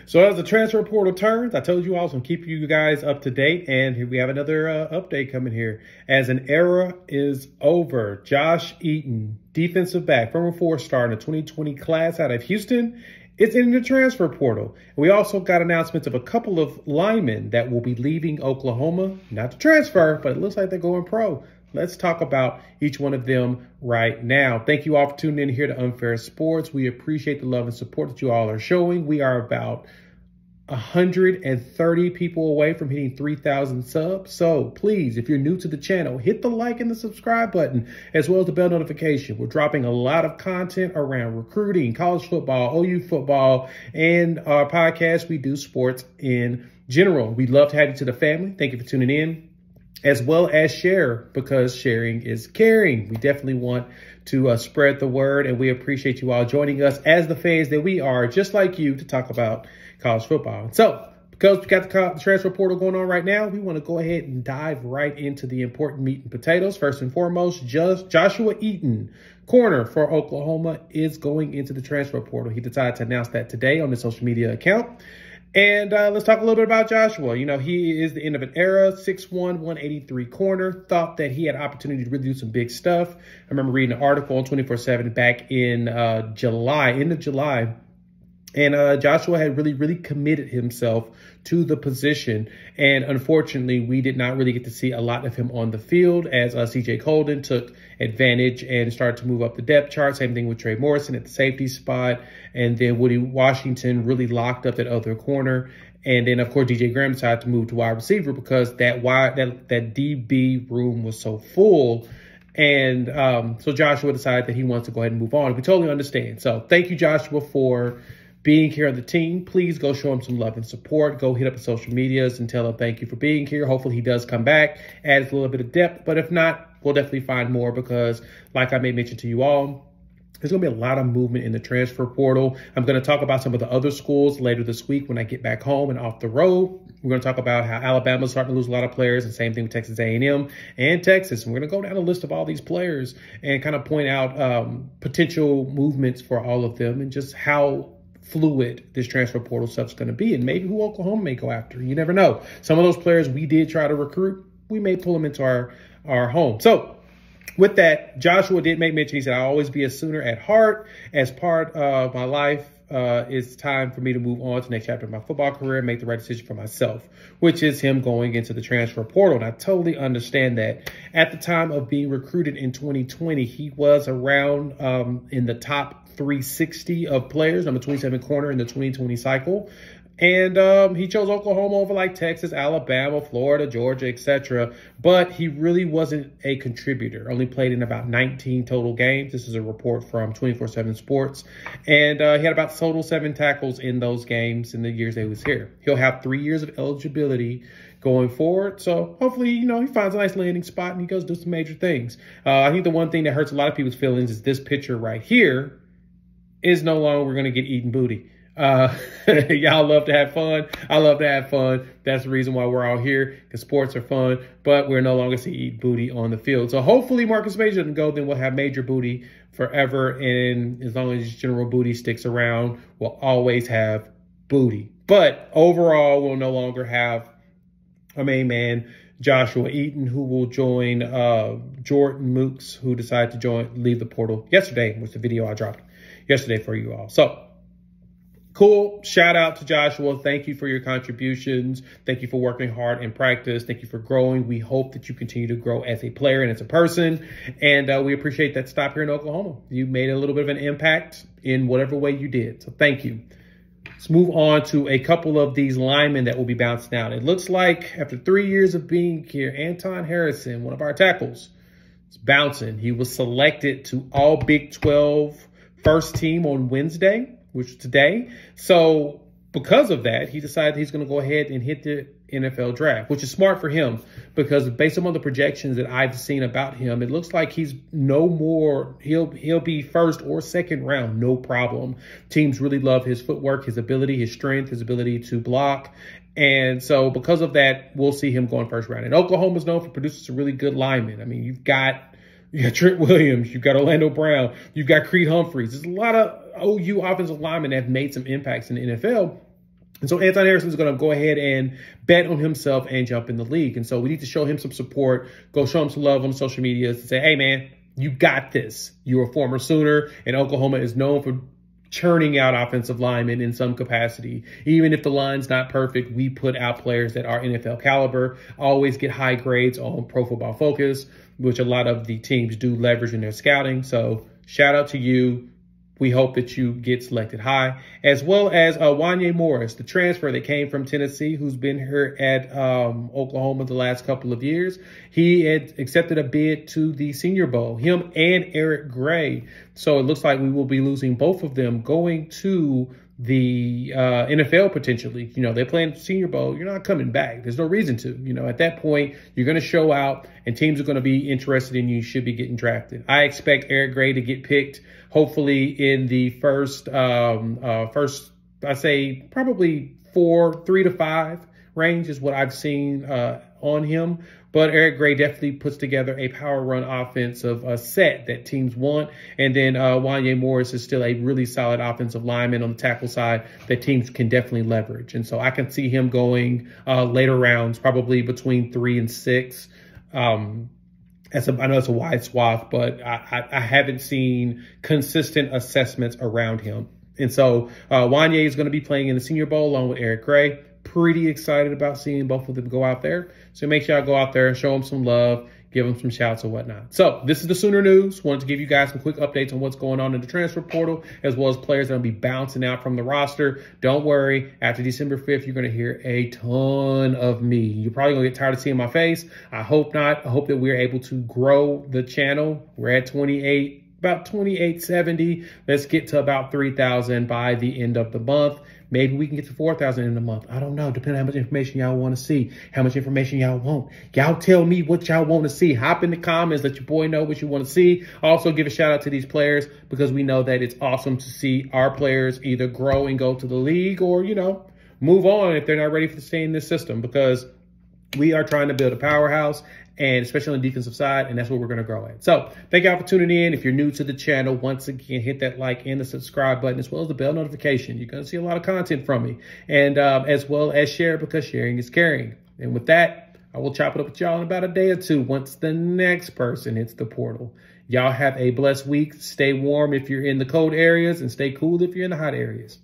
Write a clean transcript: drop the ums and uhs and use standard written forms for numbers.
So as the transfer portal turns, I told you I was going to keep you guys up to date. And here we have another update coming here. As an era is over, Josh Eaton, defensive back, former four-star in the 2020 class out of Houston, is in the transfer portal. And we also got announcements of a couple of linemen that will be leaving Oklahoma, not to transfer, but it looks like they're going pro. Let's talk about each one of them right now. Thank you all for tuning in here to Unfair Sports. We appreciate the love and support that you all are showing. We are about 130 people away from hitting 3,000 subs. So please, if you're new to the channel, hit the like and the subscribe button, as well as the bell notification. We're dropping a lot of content around recruiting, college football, OU football, and our podcast, We Do Sports in general. We'd love to have you to the family. Thank you for tuning in, as well as share, because sharing is caring. We definitely want to spread the word, and we appreciate you all joining us as the fans that we are, just like you, to talk about college football. So because we got the transfer portal going on right now, we want to go ahead and dive right into the important meat and potatoes. First and foremost, Joshua Eaton, corner for Oklahoma, is going into the transfer portal. He decided to announce that today on his social media account. And let's talk a little bit about Joshua. You know, he is the end of an era, 6'1", 183 corner. Thought that he had opportunity to really do some big stuff. I remember reading an article on 24/7 back in July, end of July. And Joshua had really committed himself to the position. And unfortunately, we did not really get to see a lot of him on the field, as C.J. Colden took advantage and started to move up the depth chart. Same thing with Trey Morrison at the safety spot. And then Woody Washington really locked up that other corner. And then, of course, DJ Graham decided to move to wide receiver because that DB room was so full. And so Joshua decided that he wants to go ahead and move on. We totally understand. So thank you, Joshua, for being here on the team. Please go show him some love and support. Go hit up the social medias and tell him thank you for being here. Hopefully he does come back, adds a little bit of depth. But if not, we'll definitely find more because, like I made mention to you all, there's going to be a lot of movement in the transfer portal. I'm going to talk about some of the other schools later this week when I get back home and off the road. We're going to talk about how Alabama's starting to lose a lot of players, and same thing with Texas A&M and Texas. And we're going to go down a list of all these players and kind of point out potential movements for all of them and just how fluid this transfer portal stuff's going to be, and maybe who Oklahoma may go after. You never know. Some of those players we did try to recruit, we may pull them into our home. So with that, Joshua did make mention. He said, I'll always be a Sooner at heart. As part of my life, it's time for me to move on to the next chapter of my football career and make the right decision for myself, which is him going into the transfer portal. And I totally understand that. At the time of being recruited in 2020, he was around in the top 360 of players, number 27 corner in the 2020 cycle. And he chose Oklahoma over like Texas, Alabama, Florida, Georgia, etc. But he really wasn't a contributor. Only played in about 19 total games. This is a report from 24/7 Sports. And he had about total 7 tackles in those games in the years that he was here. He'll have 3 years of eligibility going forward. So hopefully, you know, he finds a nice landing spot and he goes do some major things. I think the one thing that hurts a lot of people's feelings is this picture right here is no longer going to get Eaton booty. Y'all love to have fun. I love to have fun. That's the reason why we're all here, because sports are fun, but we're no longer see Eaton booty on the field. So hopefully Marcus Major doesn't go, then we'll have major booty forever. And as long as general booty sticks around, we'll always have booty. But overall, we'll no longer have a main man, Joshua Eaton, who will join Jordan Mooks, who decided to leave the portal yesterday, was the video I dropped yesterday for you all. So cool. Shout out to Joshua. Thank you for your contributions. Thank you for working hard in practice. Thank you for growing. We hope that you continue to grow as a player and as a person. And we appreciate that stop here in Oklahoma. You made a little bit of an impact in whatever way you did. So thank you. Let's move on to a couple of these linemen that will be bouncing out. It looks like after 3 years of being here, Anton Harrison, one of our tackles, is bouncing. He was selected to all Big 12 first team on Wednesday, which is today. So because of that, he decided he's going to go ahead and hit the NFL draft, which is smart for him because based on the projections that I've seen about him, it looks like he's no more, he'll be first or second round, no problem. Teams really love his footwork, his ability, his strength, his ability to block. And so because of that, we'll see him going first round. And Oklahoma's known for producing some really good linemen. I mean, you've got Trent Williams, you've got Orlando Brown, you've got Creed Humphreys. There's a lot of OU offensive linemen that have made some impacts in the NFL. And so Anton Harrison is going to go ahead and bet on himself and jump in the league. And so we need to show him some support, go show him some love on social media and say, hey, man, you got this. You're a former Sooner, and Oklahoma is known for churning out offensive linemen in some capacity. Even if the line's not perfect, we put out players that are NFL caliber, always get high grades on Pro Football Focus, which a lot of the teams do leverage in their scouting. So shout out to you. We hope that you get selected high, as well as Wanye Morris, the transfer that came from Tennessee, who's been here at Oklahoma the last couple of years. He had accepted a bid to the Senior Bowl, him and Eric Gray. So it looks like we will be losing both of them going to the NFL potentially. You know, they're playing Senior Bowl. You're not coming back. There's no reason to. You know, at that point, you're going to show out and teams are going to be interested in you. You should be getting drafted. I expect Eric Gray to get picked hopefully in the first, I say probably 3 to 5 range is what I've seen on him. But Eric Gray definitely puts together a power run offensive set that teams want. And then Wanye Morris is still a really solid offensive lineman on the tackle side that teams can definitely leverage. And so I can see him going later rounds, probably between 3 and 6. I know it's a wide swath, but I haven't seen consistent assessments around him. And so Wanye is going to be playing in the Senior Bowl along with Eric Gray. Pretty excited about seeing both of them go out there. So make sure y'all go out there and show them some love, give them some shouts and whatnot. So this is the Sooner News. Wanted to give you guys some quick updates on what's going on in the transfer portal, as well as players that will be bouncing out from the roster. Don't worry. After December 5th, you're going to hear a ton of me. You're probably going to get tired of seeing my face. I hope not. I hope that we're able to grow the channel. We're at 28, about 2870. Let's get to about 3,000 by the end of the month. Maybe we can get to 4,000 in a month. I don't know, depending on how much information y'all want to see, how much information y'all want. Y'all tell me what y'all want to see. Hop in the comments, let your boy know what you want to see. Also, give a shout out to these players because we know that it's awesome to see our players either grow and go to the league or, you know, move on if they're not ready to stay in this system, because we are trying to build a powerhouse, and especially on the defensive side, and that's what we're going to grow at. So thank y'all for tuning in. If you're new to the channel, once again, hit that like and the subscribe button, as well as the bell notification. You're going to see a lot of content from me, and as well as share, because sharing is caring. And with that, I will chop it up with y'all in about a day or two once the next person hits the portal. Y'all have a blessed week. Stay warm if you're in the cold areas, and stay cool if you're in the hot areas.